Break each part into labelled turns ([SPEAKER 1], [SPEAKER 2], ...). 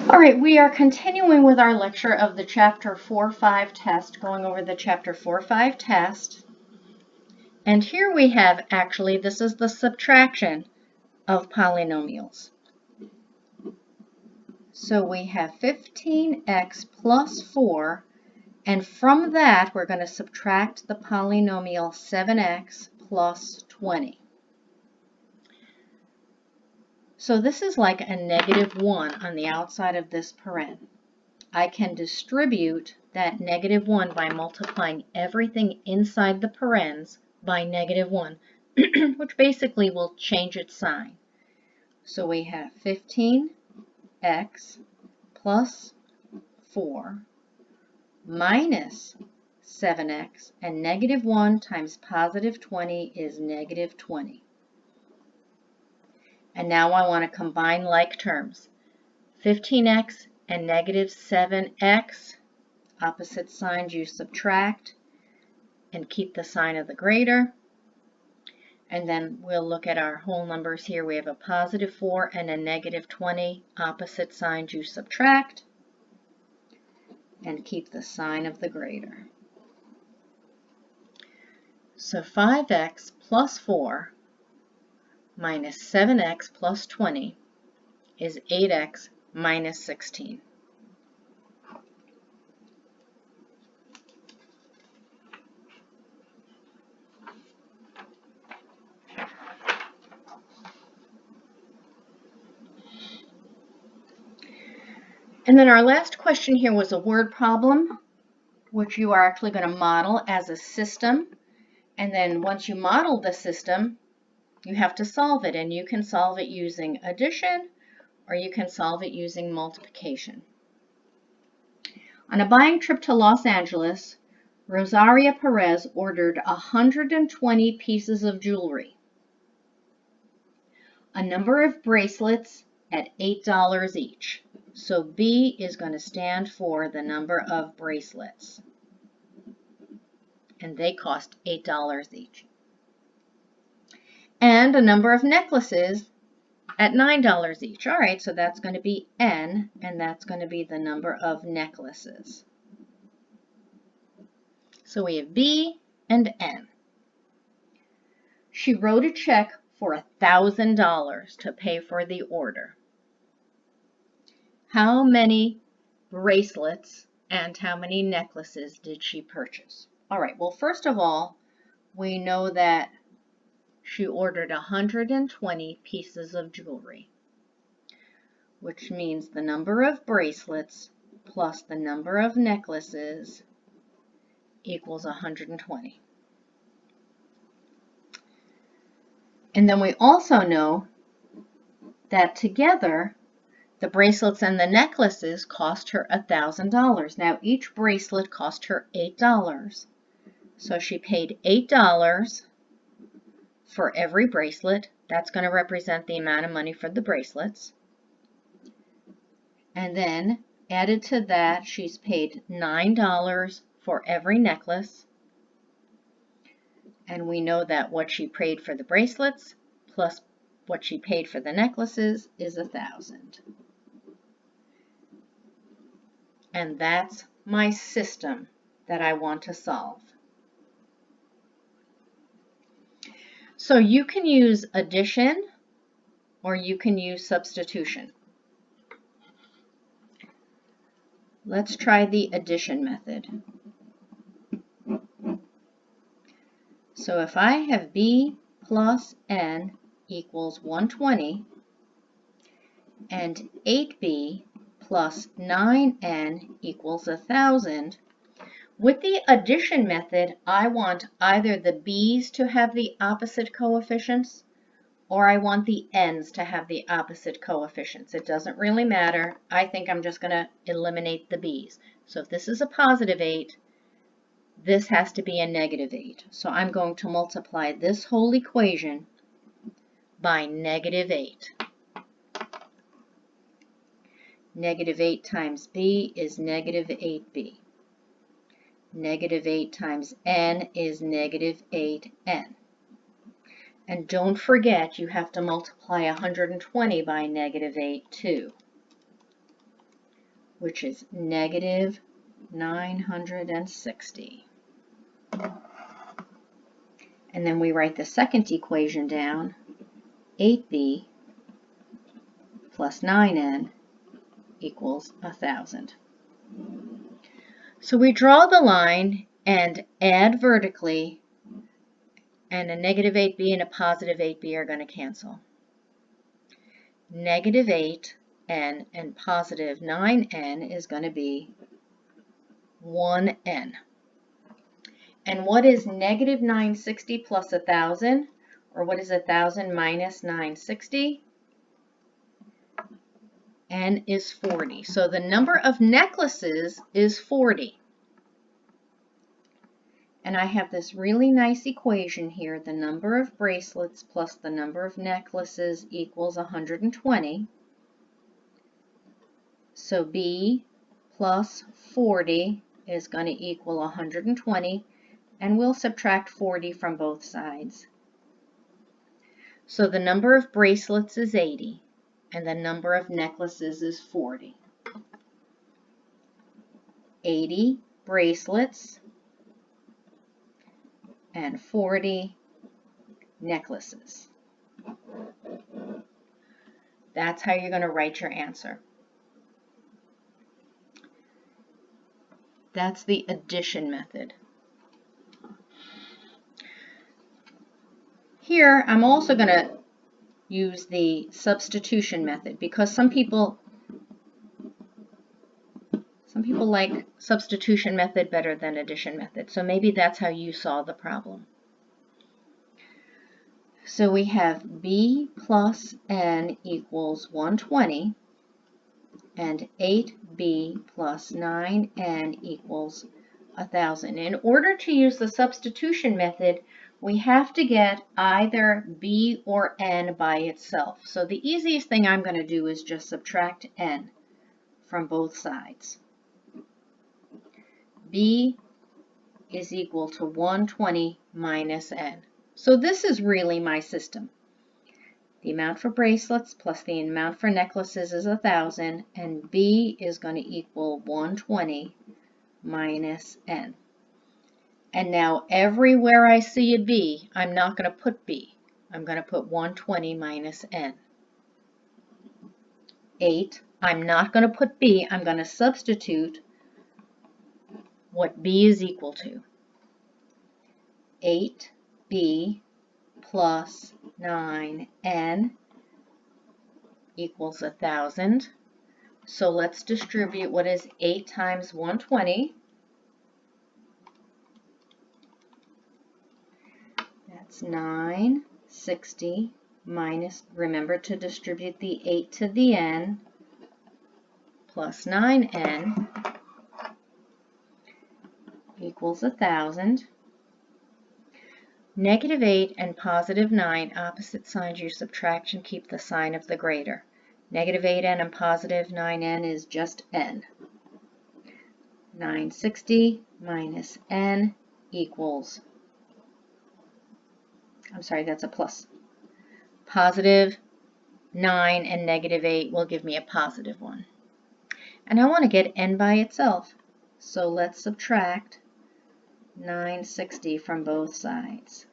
[SPEAKER 1] All right, we are continuing with our lecture of the Chapter 4-5 test, going over the Chapter 4-5 test. And here we have, actually, this is the subtraction of polynomials. So we have 15x plus 4, and from that we're going to subtract the polynomial 7x plus 20. So this is like a -1 on the outside of this paren. I can distribute that -1 by multiplying everything inside the parens by -1, which basically will change its sign. So we have 15x plus 4 minus 7x, and -1 times +20 is -20. And now I want to combine like terms. 15x and -7x, opposite signs you subtract and keep the sign of the greater. And then we'll look at our whole numbers here. We have a +4 and a -20, opposite signs you subtract and keep the sign of the greater. So 5x plus 4 minus 7x plus 20 is 8x minus 16. And then our last question here was a word problem, which you are actually going to model as a system. And then once you model the system, you have to solve it, and you can solve it using addition or you can solve it using multiplication. On a buying trip to Los Angeles, Rosaria Perez ordered 120 pieces of jewelry, a number of bracelets at $8 each. So B is going to stand for the number of bracelets, and they cost $8 each. And a number of necklaces at $9 each. All right, so that's going to be N, and that's going to be the number of necklaces. So we have B and N. She wrote a check for $1,000 to pay for the order. How many bracelets and how many necklaces did she purchase? All right, well, first of all, we know that she ordered 120 pieces of jewelry, which means the number of bracelets plus the number of necklaces equals 120. And then we also know that together, the bracelets and the necklaces cost her $1,000. Now, each bracelet cost her $8. So she paid $8 for every bracelet. That's going to represent the amount of money for the bracelets. And then added to that, she's paid $9 for every necklace. And we know that what she paid for the bracelets plus what she paid for the necklaces is $1,000. And that's my system that I want to solve. So you can use addition or you can use substitution. Let's try the addition method. So if I have B plus N equals 120 and 8B plus 9N equals 1,000, with the addition method, I want either the B's to have the opposite coefficients or I want the N's to have the opposite coefficients. It doesn't really matter. I think I'm just going to eliminate the B's. So if this is a +8, this has to be a -8. So I'm going to multiply this whole equation by -8. -8 times B is -8B. -8 times N is -8N. And don't forget, you have to multiply 120 by -8 too. which is negative 960. And then we write the second equation down, 8b plus 9n equals 1,000. So we draw the line and add vertically, and a negative 8b and a positive 8b are going to cancel. Negative 8n and positive 9n is going to be 1n. And what is negative 960 plus 1,000? Or what is 1,000 minus 960? N is 40. So the number of necklaces is 40. And I have this really nice equation here. The number of bracelets plus the number of necklaces equals 120. So B plus 40 is going to equal 120. And we'll subtract 40 from both sides. So the number of bracelets is 80, and the number of necklaces is 40. 80 bracelets and 40 necklaces. That's how you're going to write your answer. That's the addition method. Here, I'm also going to use the substitution method because some people like substitution method better than addition method. So maybe that's how you solve the problem. So we have B plus N equals 120 and 8B plus 9N equals 1,000. In order to use the substitution method, we have to get either B or N by itself. So the easiest thing I'm going to do is just subtract N from both sides. B is equal to 120 minus N. So this is really my system. The amount for bracelets plus the amount for necklaces is 1,000, and B is going to equal 120 minus N. And now everywhere I see a B, I'm not going to put B. I'm going to put 120 minus N. 8, I'm not going to put B. I'm going to substitute what B is equal to. 8B plus 9N equals 1,000. So let's distribute what is 8 times 120. That's 960 minus, remember to distribute the 8 to the N, plus 9N equals 1,000. Negative 8 and positive 9, opposite signs you subtract and keep the sign of the greater. Negative 8n and positive 9n is just n. 960 minus n equals, I'm sorry, that's a plus. Positive 9 and negative 8 will give me a positive 1. And I want to get n by itself. So let's subtract 960 from both sides.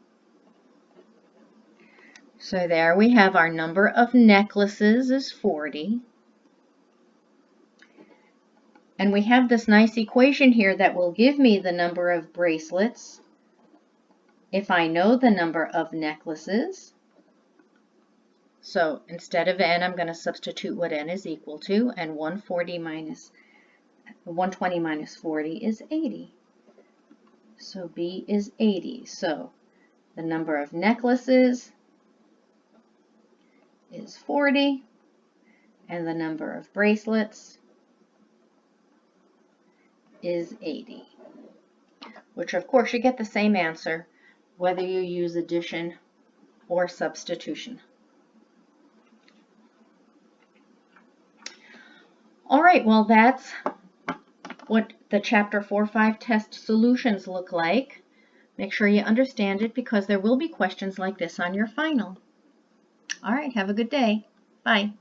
[SPEAKER 1] So there we have our number of necklaces is 40. And we have this nice equation here that will give me the number of bracelets if I know the number of necklaces. So instead of n, I'm going to substitute what n is equal to, and 120 minus 40 is 80. So B is 80. So the number of necklaces is 40, and the number of bracelets is 80. Which of course you get the same answer whether you use addition or substitution. All right, well that's what the Chapter 4-5 test solutions look like. Make sure you understand it because there will be questions like this on your final. All right, have a good day. Bye.